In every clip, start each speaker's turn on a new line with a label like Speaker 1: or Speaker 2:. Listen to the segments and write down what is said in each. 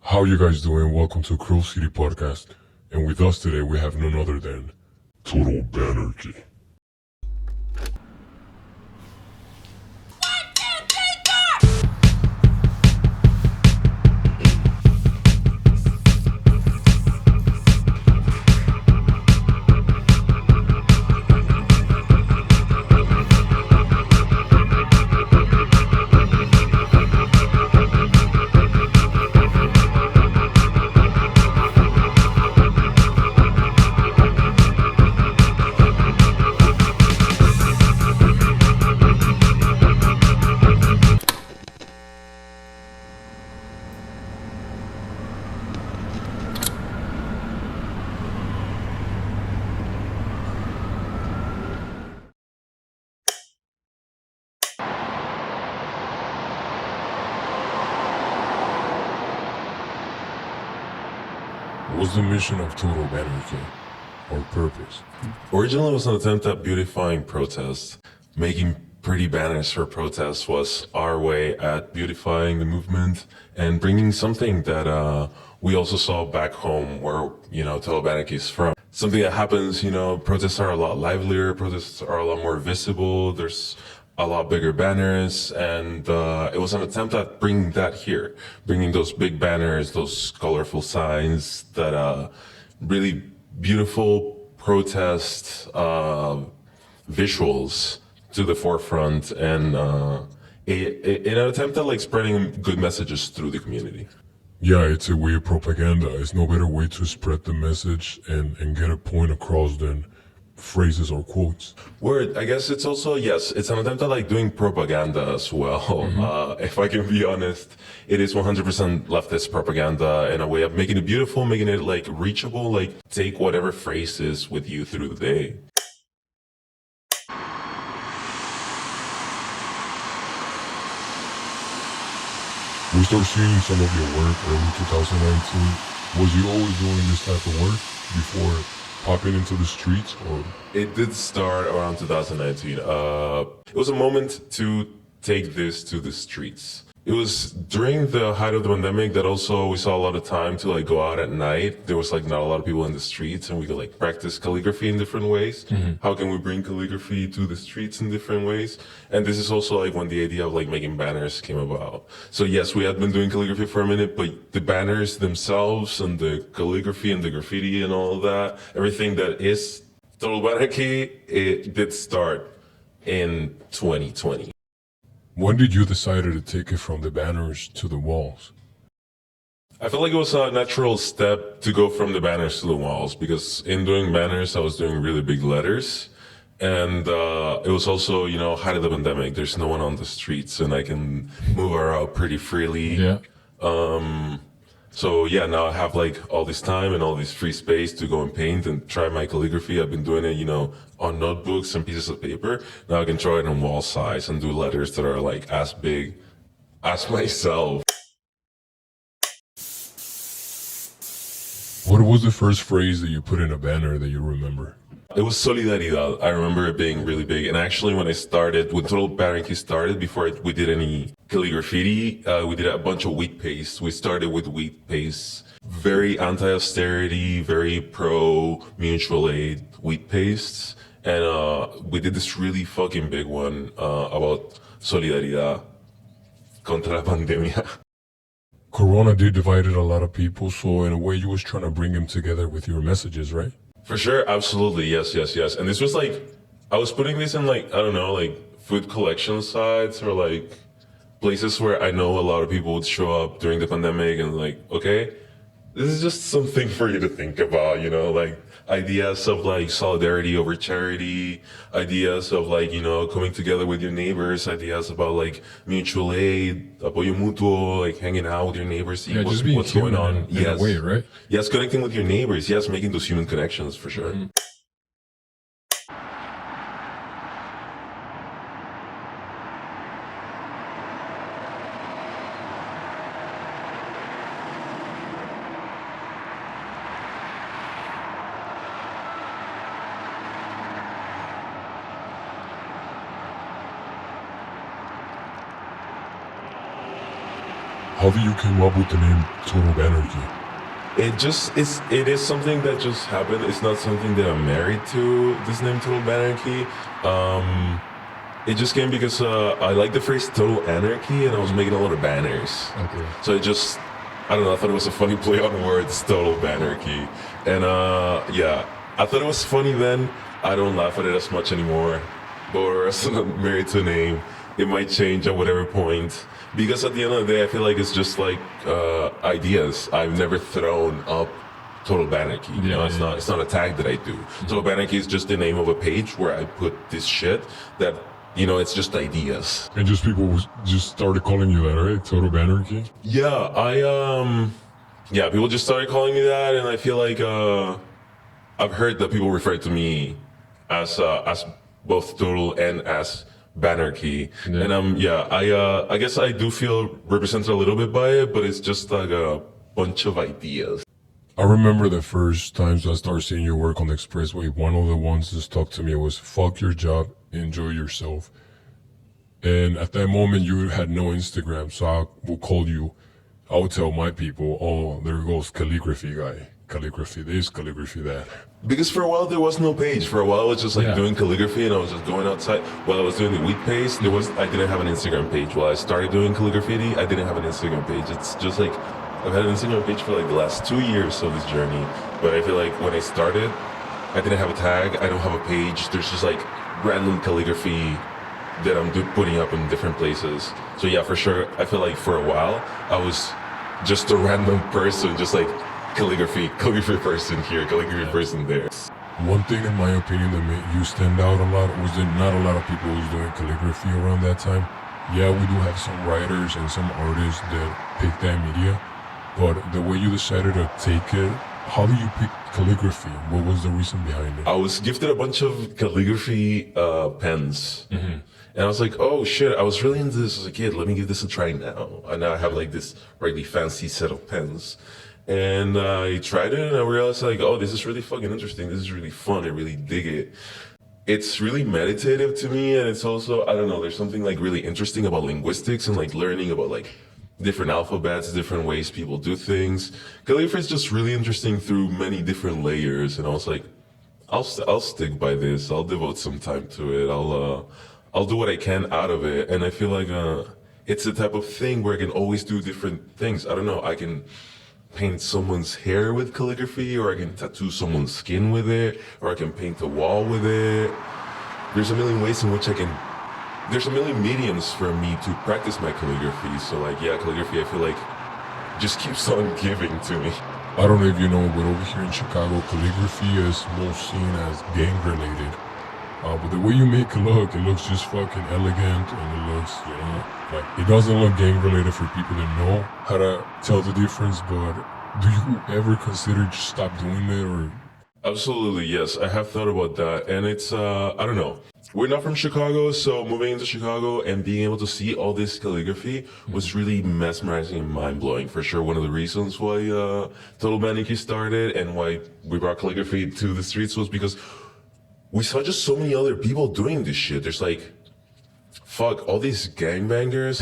Speaker 1: How you guys doing? Welcome to Cruel City Podcast. And with us today we have none other than Total Bannerchy. What's the mission of Total Bannerchy? Or purpose?
Speaker 2: Originally, it was an attempt at beautifying protests. Making pretty banners for protests was our way at beautifying the movement and bringing something that we also saw back home where, Total Bannerchy is from. Something that happens, protests are a lot livelier, protests are a lot more visible, there's a lot bigger banners, and it was an attempt at bringing that here, bringing those big banners, those colorful signs, that really beautiful protest visuals to the forefront, and in an attempt at spreading good messages through the community.
Speaker 1: Yeah, it's a way of propaganda. It's no better way to spread the message and get a point across than phrases or quotes.
Speaker 2: Word, I guess it's also, yes, it's an attempt at doing propaganda as well. If I can be honest, it is 100% leftist propaganda in a way of making it beautiful, making it reachable, take whatever phrases with you through the day.
Speaker 1: We start seeing some of your work early 2019. Was you always doing this type of work before popping into the streets, or?
Speaker 2: It did start around 2019. It was a moment to take this to the streets. It was during the height of the pandemic that also we saw a lot of time to go out at night. There was not a lot of people in the streets, and we could practice calligraphy in different ways. How can we bring calligraphy to the streets in different ways? And this is also when the idea of making banners came about. So yes, we had been doing calligraphy for a minute, but the banners themselves and the calligraphy and the graffiti and all of that, everything that is Total Bannerchy, it did start in 2020.
Speaker 1: When did you decide to take it from the banners to the walls?
Speaker 2: I felt like it was a natural step to go from the banners to the walls, because in doing banners, I was doing really big letters. And it was also, height of the pandemic. There's no one on the streets, and I can move around pretty freely.
Speaker 1: Yeah.
Speaker 2: So yeah, now I have all this time and all this free space to go and paint and try my calligraphy. I've been doing it, on notebooks and pieces of paper. Now I can draw it on wall size and do letters that are as big as myself.
Speaker 1: What was the first phrase that you put in a banner that you remember?
Speaker 2: It was Solidaridad. I remember it being really big. And actually, when Total Bannerchy started, before we did any calligraphy, we did a bunch of wheat paste. We started with wheat paste. Very anti-austerity, very pro-mutual aid wheat pastes. And we did this really fucking big one about Solidaridad contra la pandemia.
Speaker 1: Corona did divided a lot of people, so in a way you was trying to bring them together with your messages, right?
Speaker 2: For sure, absolutely, yes. And this was I was putting this in I don't know, food collection sites or places where I know a lot of people would show up during the pandemic, and okay, this is just something for you to think about, ideas of solidarity over charity, ideas of coming together with your neighbors, ideas about mutual aid, apoyo mutuo, hanging out with your neighbors, see what's going on.
Speaker 1: In a way, right?
Speaker 2: Yes, connecting with your neighbors. Yes, making those human connections for sure.
Speaker 1: How did you come up with the name Total Bannerchy?
Speaker 2: It is something that just happened. It's not something that I'm married to, this name Total Bannerchy. It just came because I like the phrase total anarchy, and I was making a lot of banners.
Speaker 1: Okay.
Speaker 2: So I don't know, I thought it was a funny play on words, total bannerchy. And yeah, I thought it was funny then. I don't laugh at it as much anymore. But as I'm married to a name, it might change at whatever point. Because at the end of the day, I feel like it's just like ideas. I've never thrown up Total Bannerchy. You know, it's not a tag that I do. Total Bannerchy is just the name of a page where I put this shit that, you know, it's just ideas.
Speaker 1: And just people just started calling you that, right? Total Bannerchy?
Speaker 2: Yeah, people just started calling me that, and I feel like I've heard that people refer to me as both Total and as Bannerchy.
Speaker 1: Yeah.
Speaker 2: And I guess I do feel represented a little bit by it, but it's just like a bunch of ideas.
Speaker 1: I remember the first times I started seeing your work on the expressway, one of the ones that stuck to me was fuck your job, enjoy yourself. And at that moment you had no Instagram, so I would call you. I would tell my people, oh, there goes calligraphy guy. Calligraphy this, calligraphy that.
Speaker 2: Because for a while there was no page. For a while I was just like doing calligraphy, and I was just going outside. While I was doing the wheat paste, I didn't have an Instagram page. While I started doing calligraphy, I didn't have an Instagram page. It's just like I've had an Instagram page for like the last 2 years of this journey. But I feel like when I started, I didn't have a tag. I don't have a page. There's just like random calligraphy that I'm putting up in different places. So yeah, for sure, I feel like for a while I was just a random person, just like calligraphy person here, calligraphy person there.
Speaker 1: One thing in my opinion that made you stand out a lot was that not a lot of people was doing calligraphy around that time. Yeah, we do have some writers and some artists that pick that media, but the way you decided to take it, how do you pick calligraphy? What was the reason behind it?
Speaker 2: I was gifted a bunch of calligraphy pens. Mm-hmm. And I was like, oh shit, I was really into this as a kid. Let me give this a try now. And now I have like this really fancy set of pens. And I tried it and I realized like, oh, this is really fucking interesting. This is really fun. I really dig it. It's really meditative to me. And it's also, I don't know, there's something like really interesting about linguistics and like learning about like different alphabets, different ways people do things. Calligraphy is just really interesting through many different layers. And I was like, I'll stick by this. I'll devote some time to it. I'll do what I can out of it. And I feel like it's the type of thing where I can always do different things. I don't know, I can paint someone's hair with calligraphy, or I can tattoo someone's skin with it, or I can paint a wall with it. There's a million ways in which there's a million mediums for me to practice my calligraphy. So like, yeah, calligraphy I feel like just keeps on giving to me.
Speaker 1: I don't know if you know, but over here in Chicago, calligraphy is most seen as gang related. But the way you make it looks just fucking elegant, and it looks, you know, like it doesn't look gang related for people that know how to tell the difference. But do you ever consider just stop doing it, or?
Speaker 2: Absolutely, yes. I have thought about that, and it's I don't know. We're not from Chicago, so moving into Chicago and being able to see all this calligraphy was really mesmerizing and mind-blowing. For sure, one of the reasons why Total Bannerchy started and why we brought calligraphy to the streets was because we saw just so many other people doing this shit. There's like, fuck, all these gangbangers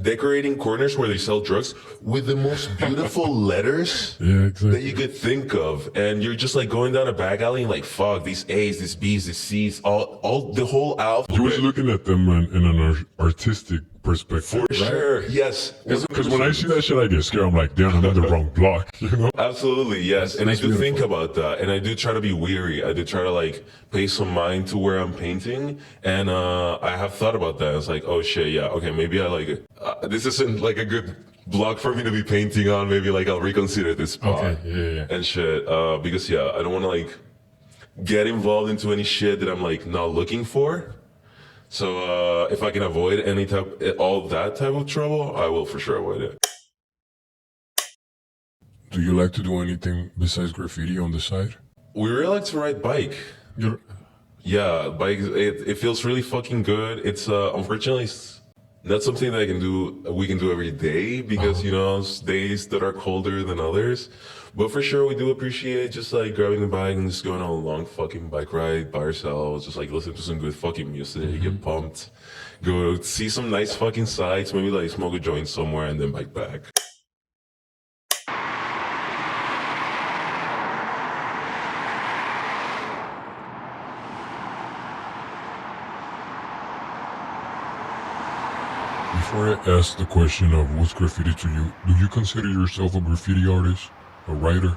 Speaker 2: decorating corners where they sell drugs with the most beautiful letters that you could think of. And you're just like going down a back alley and like, fuck, these A's, these B's, these C's, all the whole alphabet.
Speaker 1: You was looking at them in an artistic perspective,
Speaker 2: For
Speaker 1: right?
Speaker 2: sure, yes.
Speaker 1: Because when I see that shit, I get scared. I'm like, damn, I'm at the wrong block, you know?
Speaker 2: Absolutely, yes. And I do think about that. And I do try to be weary. I do try to like pay some mind to where I'm painting. And I have thought about that. It's like, oh shit, yeah, okay, maybe I like it. This isn't like a good block for me to be painting on. Maybe like I'll reconsider this spot.
Speaker 1: Okay, yeah.
Speaker 2: And shit. Because yeah, I don't want to like get involved into any shit that I'm like not looking for. So if I can avoid all that type of trouble, I will for sure avoid it.
Speaker 1: Do you like to do anything besides graffiti on the side?
Speaker 2: We really like to ride bike. Yeah, bike. It feels really fucking good. It's unfortunately not something that we can do every day because you know it's days that are colder than others. But for sure, we do appreciate just like grabbing the bike and just going on a long fucking bike ride by ourselves, just like listening to some good fucking music, get pumped. go see some nice fucking sights, maybe like smoke a joint somewhere and then bike back.
Speaker 1: Before I ask the question of what's graffiti to you, do you consider yourself a graffiti artist, a writer?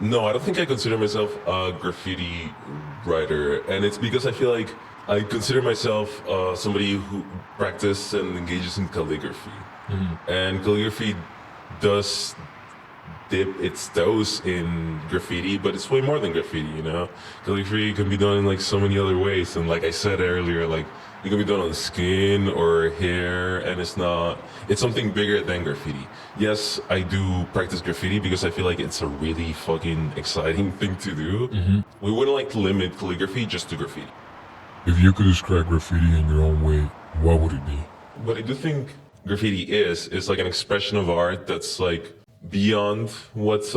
Speaker 2: No, I don't think I consider myself a graffiti writer, and it's because I feel like I consider myself somebody who practices and engages in calligraphy, and calligraphy does dip its toes in graffiti, but it's way more than graffiti, you know? Calligraphy can be done in like so many other ways, and like I said earlier, like it can be done on skin or hair, and it's something bigger than graffiti. Yes, I do practice graffiti because I feel like it's a really fucking exciting thing to do. We wouldn't like to limit calligraphy just to graffiti.
Speaker 1: If you could describe graffiti in your own way, what would it be?
Speaker 2: What I do think graffiti is like an expression of art that's like beyond what's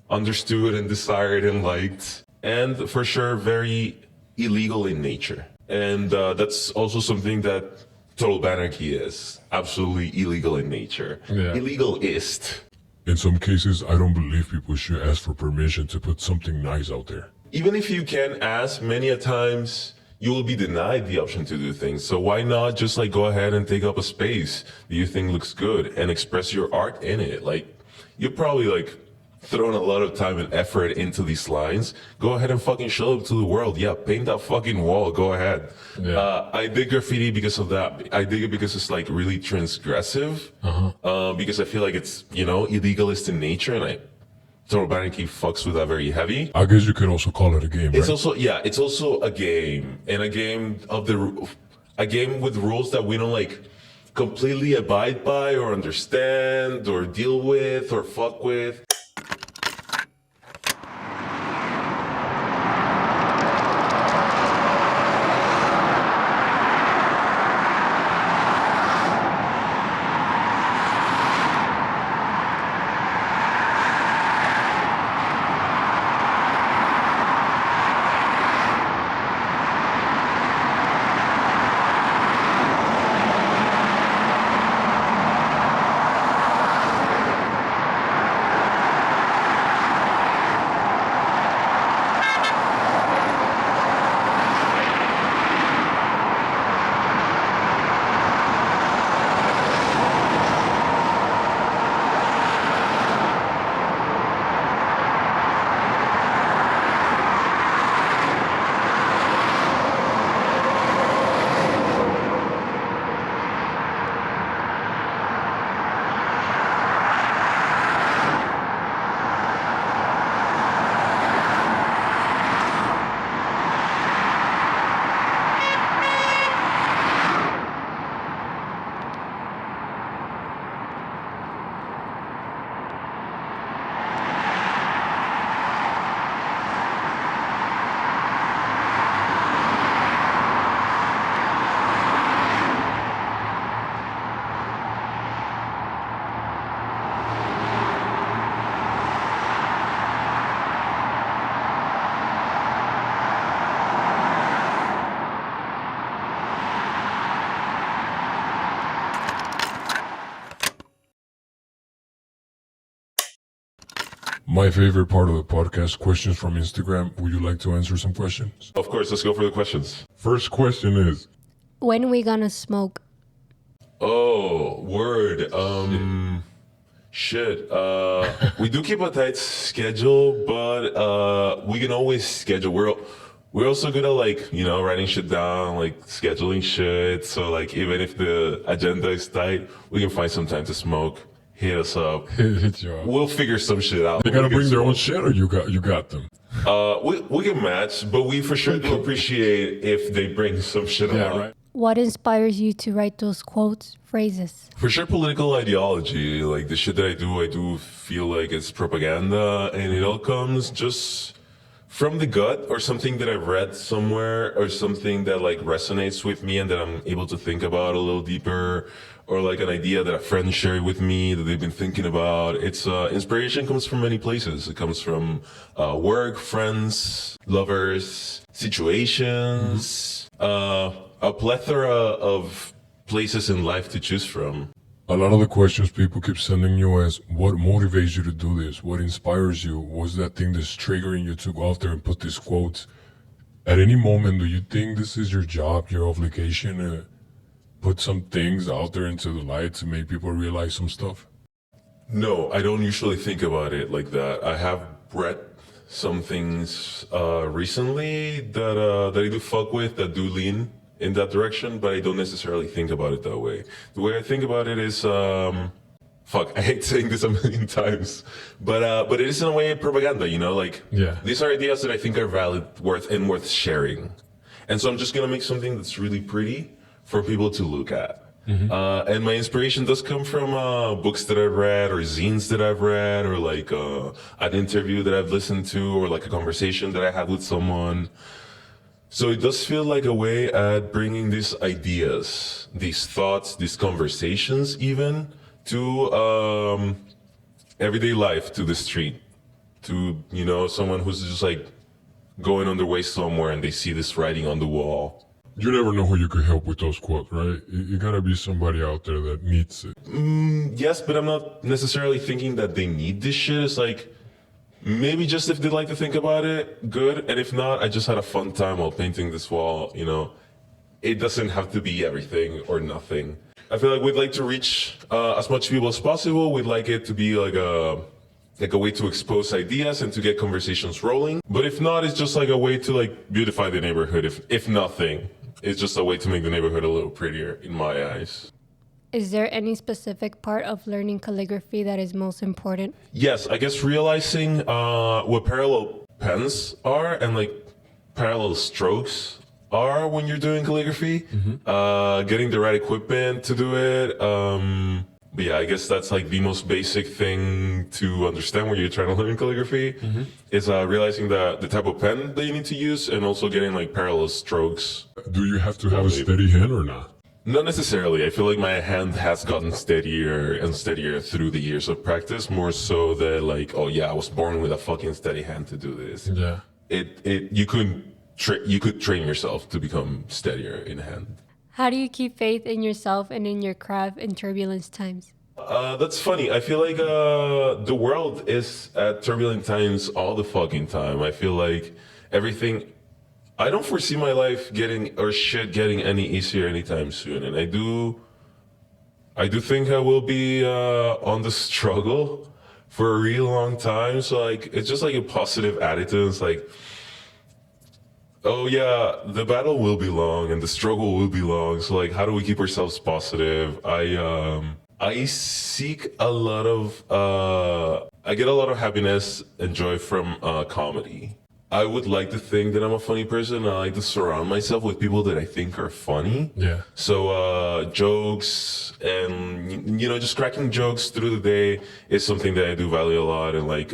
Speaker 2: understood and desired and liked, and for sure very illegal in nature. And that's also something that total Bannerchy is. Absolutely illegal in nature.
Speaker 1: Yeah.
Speaker 2: Illegalist.
Speaker 1: In some cases, I don't believe people should ask for permission to put something nice out there.
Speaker 2: Even if you can ask, many a times you will be denied the option to do things. So why not just like go ahead and take up a space that you think looks good and express your art in it? Like you're probably like thrown a lot of time and effort into these lines. Go ahead and fucking show it to the world. Yeah, paint that fucking wall. Go ahead.
Speaker 1: Yeah.
Speaker 2: I dig graffiti because of that. I dig it because it's like really transgressive. Because I feel like it's, you know, illegalist in nature, and Total Bannerchy fucks with that very heavy.
Speaker 1: I guess you could also call it a game,
Speaker 2: It's
Speaker 1: right?
Speaker 2: also, yeah, it's also a game, and a game with rules that we don't like completely abide by or understand or deal with or fuck with.
Speaker 1: My favorite part of the podcast, questions from Instagram. Would you like to answer some questions?
Speaker 2: Of course, let's go for the questions.
Speaker 1: First question is,
Speaker 3: When we gonna smoke?
Speaker 2: Oh, word. Shit. We do keep a tight schedule, but we can always schedule. We're also good at like, you know, writing shit down, like scheduling shit. So like even if the agenda is tight, we can find some time to smoke. Hit us up.
Speaker 1: hit you up.
Speaker 2: We'll figure some shit out.
Speaker 1: They gotta
Speaker 2: We can
Speaker 1: bring their own
Speaker 2: smoke.
Speaker 1: shit, or you got them.
Speaker 2: We can match, but we for sure do appreciate if they bring some shit along.
Speaker 3: What inspires you to write those quotes, phrases?
Speaker 2: For sure, political ideology. Like the shit that I do feel like it's propaganda, and it all comes just from the gut or something that I've read somewhere or something that like resonates with me and that I'm able to think about a little deeper. or like an idea that a friend shared with me that they've been thinking about. It's inspiration comes from many places. It comes from work, friends, lovers, situations, a plethora of places in life to choose from.
Speaker 1: A lot of the questions people keep sending you is, what motivates you to do this? What inspires you? What's that thing that's triggering you to go out there and put these quotes? At any moment, do you think this is your job, your obligation to put some things out there into the light to make people realize some stuff?
Speaker 2: No, I don't usually think about it like that. I have read some things recently that I do fuck with, that do lean in that direction, but I don't necessarily think about it that way. The way I think about it is, fuck, I hate saying this a million times, but it is in a way propaganda, you know, like,
Speaker 1: Yeah.
Speaker 2: these are ideas that I think are valid, worth sharing. And so I'm just gonna make something that's really pretty for people to look at. And my inspiration does come from books that I've read, or zines that I've read, or like an interview that I've listened to, or like a conversation that I had with someone. So it does feel like a way at bringing these ideas, these thoughts, these conversations even to everyday life, to the street, to, you know, someone who's just like going on their way somewhere and they see this writing on the wall.
Speaker 1: You never know who you could help with those quotes, right? You gotta be somebody out there that needs it.
Speaker 2: Yes, but I'm not necessarily thinking that they need this shit. It's like, maybe just if they like to think about it, good. And if not, I just had a fun time while painting this wall, you know. It doesn't have to be everything or nothing. I feel like we'd like to reach as much people as possible. We'd like it to be like a way to expose ideas and to get conversations rolling. But if not, it's just like a way to like beautify the neighborhood. If nothing, it's just a way to make the neighborhood a little prettier in my eyes.
Speaker 3: Is there any specific part of learning calligraphy that is most important?
Speaker 2: Yes, I guess realizing what parallel pens are and like parallel strokes are when you're doing calligraphy. Getting the right equipment to do it. But yeah, I guess that's like the most basic thing to understand when you're trying to learn calligraphy is realizing the type of pen that you need to use, and also getting like parallel strokes.
Speaker 1: Do you have to have a steady hand or not?
Speaker 2: Not necessarily. I feel like my hand has gotten steadier and steadier through the years of practice, more so that like, oh yeah, I was born with a fucking steady hand to do this.
Speaker 1: Yeah.
Speaker 2: You could train yourself to become steadier in hand.
Speaker 3: How do you keep faith in yourself and in your craft in turbulent times?
Speaker 2: That's funny. I feel like the world is at turbulent times all the fucking time. I feel like everything. I don't foresee my life getting any easier anytime soon, and I do think I will be on the struggle for a real long time. So like, it's just like a positive attitude. It's like, oh yeah, the battle will be long and the struggle will be long. So like, how do we keep ourselves positive? I seek a lot of I get a lot of happiness and joy from comedy. I would like to think that I'm a funny person. I like to surround myself with people that I think are funny.
Speaker 1: Yeah.
Speaker 2: So jokes and, you know, just cracking jokes through the day is something that I do value a lot. And like,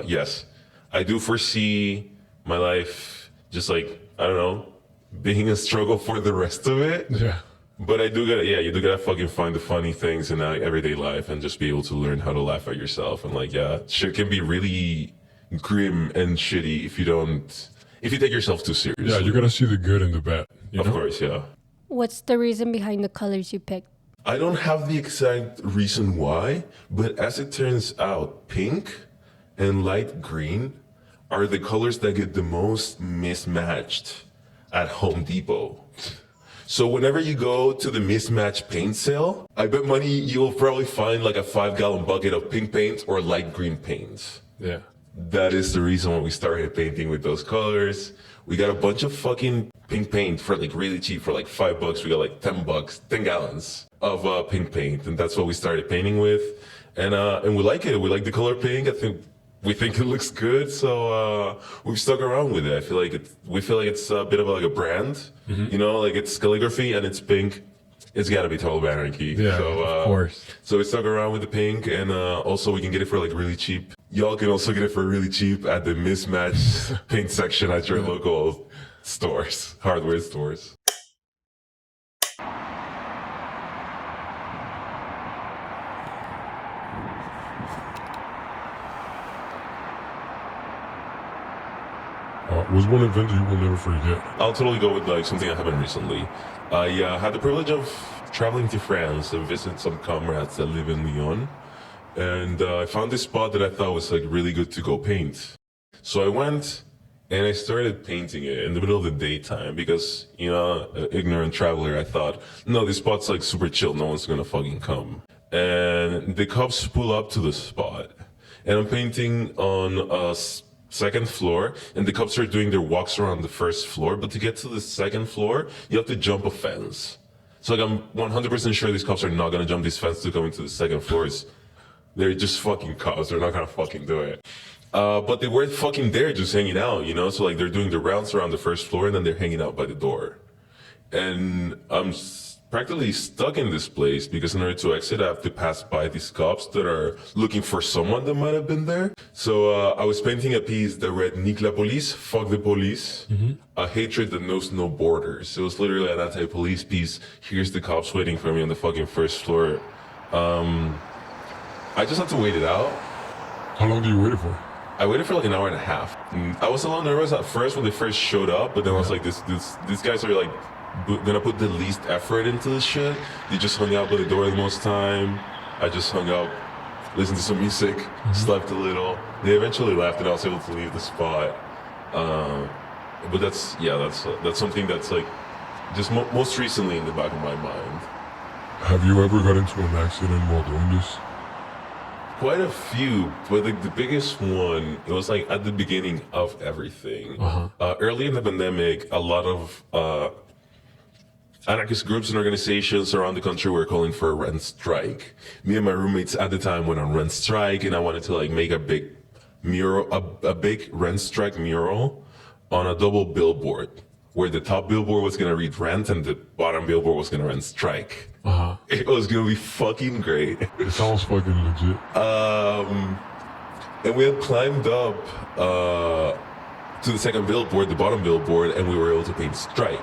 Speaker 2: yes, I do foresee my life just like, I don't know, being a struggle for the rest of it.
Speaker 1: Yeah.
Speaker 2: But you do gotta fucking find the funny things in everyday life and just be able to learn how to laugh at yourself. And like, yeah, shit can be really grim and shitty if you take yourself too seriously.
Speaker 1: Yeah, you gotta see the good and the bad. You know?
Speaker 2: Of course, yeah.
Speaker 3: What's the reason behind the colors you picked?
Speaker 2: I don't have the exact reason why, but as it turns out, pink and light green are the colors that get the most mismatched at Home Depot. So whenever you go to the mismatched paint sale, I bet money you'll probably find like a 5-gallon bucket of pink paint or light green paints.
Speaker 1: Yeah.
Speaker 2: That is the reason why we started painting with those colors. We got a bunch of fucking pink paint for like really cheap, for like $5. We got like $10, 10 gallons of pink paint, and that's what we started painting with. And we like it. We like the color pink. We think it looks good, so we've stuck around with it. We feel like it's a bit of like a brand, you know, like it's calligraphy and it's pink. It's gotta be total Bannerchy.
Speaker 1: Yeah,
Speaker 2: so,
Speaker 1: of course.
Speaker 2: So we stuck around with the pink, and also we can get it for like really cheap. Y'all can also get it for really cheap at the mismatched paint section at your local stores, hardware stores.
Speaker 1: What's one event you will never forget?
Speaker 2: I'll totally go with like something that happened recently. I had the privilege of traveling to France to visit some comrades that live in Lyon, and I found this spot that I thought was like really good to go paint. So I went and I started painting it in the middle of the daytime because, you know, ignorant traveler, I thought, no, this spot's like super chill, no one's gonna fucking come. And the cops pull up to the spot, and I'm painting on a second floor, and the cops are doing their walks around the first floor, but to get to the second floor, you have to jump a fence. So like I'm 100% sure these cops are not gonna jump this fence to come into the second floors. They're just fucking cops, they're not gonna fucking do it. But they weren't fucking there just hanging out, you know? So like they're doing the rounds around the first floor and then they're hanging out by the door. And I'm practically stuck in this place because in order to exit, I have to pass by these cops that are looking for someone that might have been there. So I was painting a piece that read, "Nique la police, fuck the police, a hatred that knows no borders." It was literally an anti-police piece. Here's the cops waiting for me on the fucking first floor. I just had to wait it out.
Speaker 1: How long do you wait for?
Speaker 2: I waited for like an hour and a half. I was a little nervous at first when they first showed up, but then I was like, these guys are like gonna put the least effort into this shit. They just hung out by the door the most time. I just hung out, listened to some music, slept a little. They eventually left and I was able to leave the spot. But that's something that's like just most recently in the back of my mind.
Speaker 1: Have you ever got into an accident while doing this?
Speaker 2: Quite a few, but like the biggest one, it was like at the beginning of everything. Early in the pandemic, a lot of anarchist groups and organizations around the country were calling for a rent strike. Me and my roommates at the time went on rent strike, and I wanted to like make a big mural, a big rent strike mural on a double billboard, where the top billboard was gonna read rent and the bottom billboard was gonna rent strike. It was gonna be fucking great.
Speaker 1: It sounds fucking legit.
Speaker 2: And we had climbed up to the second billboard, the bottom billboard, and we were able to paint strike.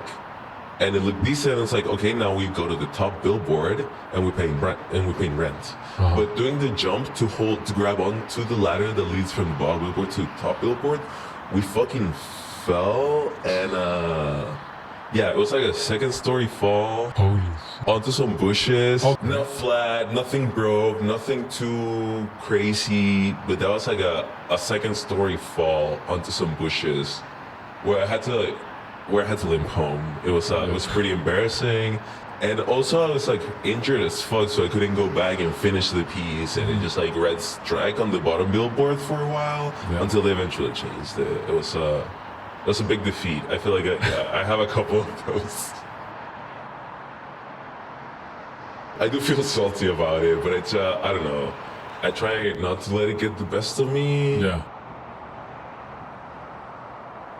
Speaker 2: And it looked decent. And it's like, okay, now we go to the top billboard and we paint rent. But doing the jump to grab onto the ladder that leads from the bottom billboard to the top billboard, we fucking fell and yeah, it was like a second story fall onto some bushes. Not flat, nothing broke, nothing too crazy, but that was like a second story fall onto some bushes where I had to limp home. It was pretty embarrassing. And also I was like injured as fuck, so I couldn't go back and finish the piece, and it just like read strike on the bottom billboard for a while until they eventually changed it. It was that's a big defeat. I feel like I have a couple of those. I do feel salty about it, but it's I don't know. I try not to let it get the best of me.
Speaker 1: Yeah.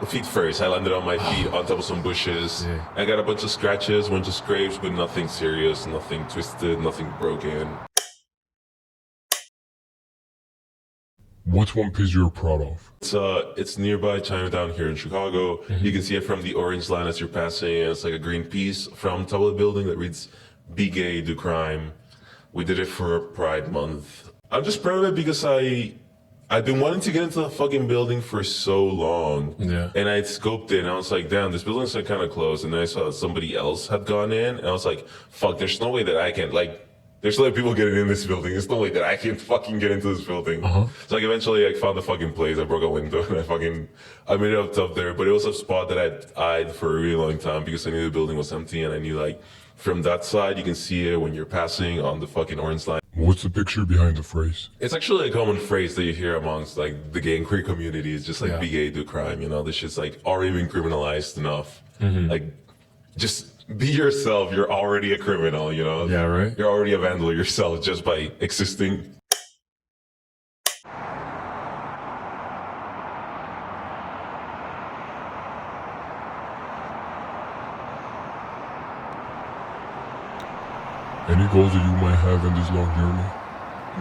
Speaker 2: Feet first. I landed on my feet on top of some bushes.
Speaker 1: Yeah.
Speaker 2: I got a bunch of scratches, bunch of scrapes, but nothing serious, nothing twisted, nothing broken.
Speaker 1: What's one piece you're proud of?
Speaker 2: It's nearby Chinatown here in Chicago. You can see it from the orange line as you're passing. It's like a green piece from top of the building that reads, "Be gay, do crime." We did it for Pride Month. I'm just proud of it because I've been wanting to get into the fucking building for so long.
Speaker 1: Yeah.
Speaker 2: And I scoped it and I was like, damn, this building's like kind of close. And then I saw that somebody else had gone in and I was like, fuck, there's no way that I can, like, there's no people getting in this building. There's no way that I can fucking get into this building. So like eventually I found the fucking place. I broke a window and I made it up there. But it was a spot that I'd eyed for a really long time because I knew the building was empty and I knew like from that side you can see it when you're passing on the fucking orange line.
Speaker 1: What's the picture behind the phrase?
Speaker 2: It's actually a common phrase that you hear amongst like the gay and queer community. It's just like be gay, do crime. You know, this shit's like already been criminalized enough. Like just be yourself. You're already a criminal, you know?
Speaker 1: Yeah, right?
Speaker 2: You're already a vandal yourself just by existing.
Speaker 1: Any goals that you might have in this long journey?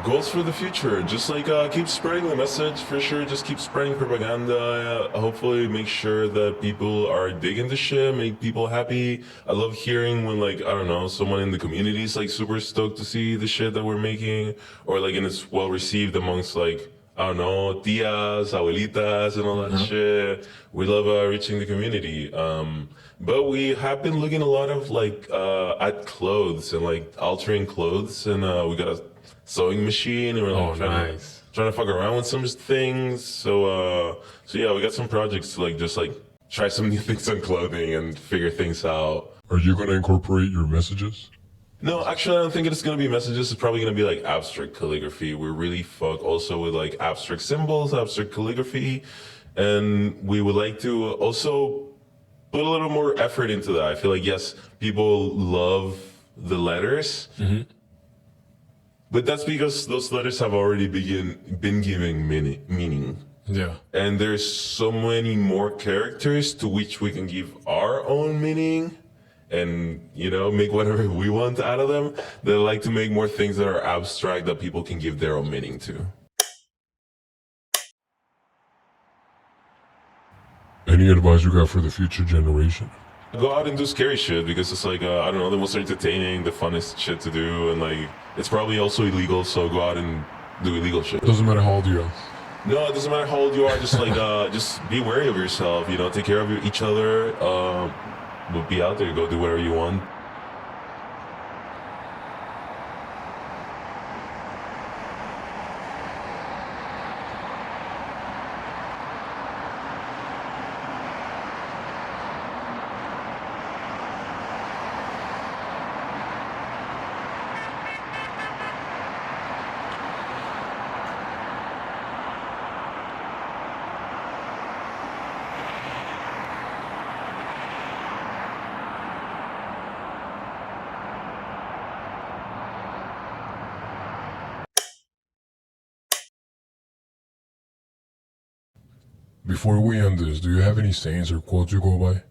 Speaker 2: Goals for the future, just like keep spreading the message for sure. Just keep spreading propaganda. Hopefully make sure that people are digging the shit, make people happy. I love hearing when like, I don't know, someone in the community is like super stoked to see the shit that we're making, or like and it's well received amongst like I don't know, tias, abuelitas, and all that shit. We love reaching the community. But we have been looking a lot of like at clothes and like altering clothes, and we got a sewing machine, and we're like trying to fuck around with some things. So yeah, we got some projects to like just like try some new things on clothing and figure things out.
Speaker 1: Are you going to incorporate your messages?
Speaker 2: No, actually, I don't think it's gonna be messages. It's probably gonna be like abstract calligraphy. We're really fuck also with like abstract symbols, abstract calligraphy, and we would like to also put a little more effort into that. I feel like yes, people love the letters, but that's because those letters have already been giving meaning.
Speaker 4: Yeah.
Speaker 2: And there's so many more characters to which we can give our own meaning and, you know, make whatever we want out of them. They like to make more things that are abstract that people can give their own meaning to.
Speaker 1: Any advice you got for the future generation?
Speaker 2: Go out and do scary shit because it's like, I don't know, the most entertaining, the funnest shit to do. And like, it's probably also illegal, so go out and do illegal shit.
Speaker 1: Doesn't matter how old you are.
Speaker 2: No, it doesn't matter how old you are. Just like, just be wary of yourself. You know, take care of each other. But be out there. Go do whatever you want.
Speaker 1: Before we end this, do you have any sayings or quotes you go by?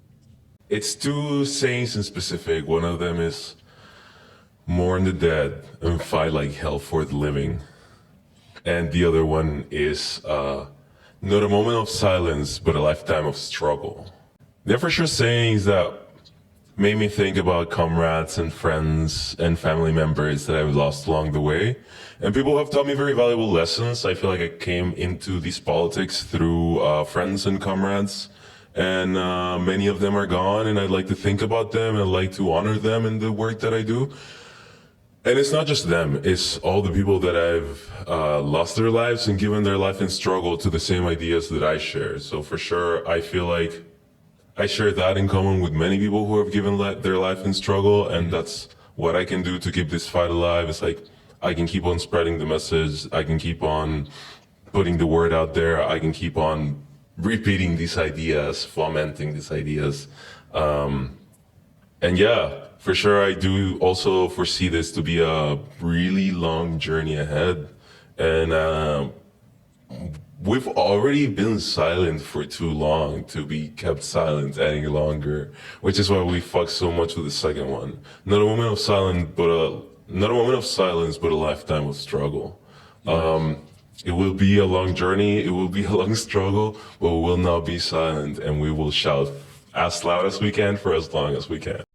Speaker 2: It's two sayings in specific. One of them is mourn the dead and fight like hell for the living. And the other one is not a moment of silence, but a lifetime of struggle. They're for sure sayings that made me think about comrades and friends and family members that I've lost along the way. And people have taught me very valuable lessons. I feel like I came into these politics through friends and comrades, and many of them are gone, and I'd like to think about them, and I'd like to honor them in the work that I do. And it's not just them, it's all the people that I've lost their lives and given their life in struggle to the same ideas that I share. So for sure, I feel like I share that in common with many people who have given their life in struggle, and that's what I can do to keep this fight alive. It's like I can keep on spreading the message, I can keep on putting the word out there, I can keep on repeating these ideas, fomenting these ideas. And yeah, for sure I do also foresee this to be a really long journey ahead. And we've already been silent for too long to be kept silent any longer, which is why we fuck so much with the second one. Not a moment of silence, but a lifetime of struggle. It will be a long journey, it will be a long struggle, but we will not be silent, and we will shout as loud as we can for as long as we can.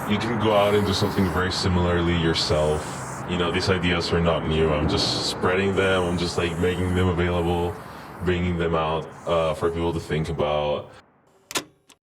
Speaker 2: you can go out and do something very similarly yourself. You know, these ideas are not new. I'm just spreading them. I'm just like making them available, bringing them out for people to think about.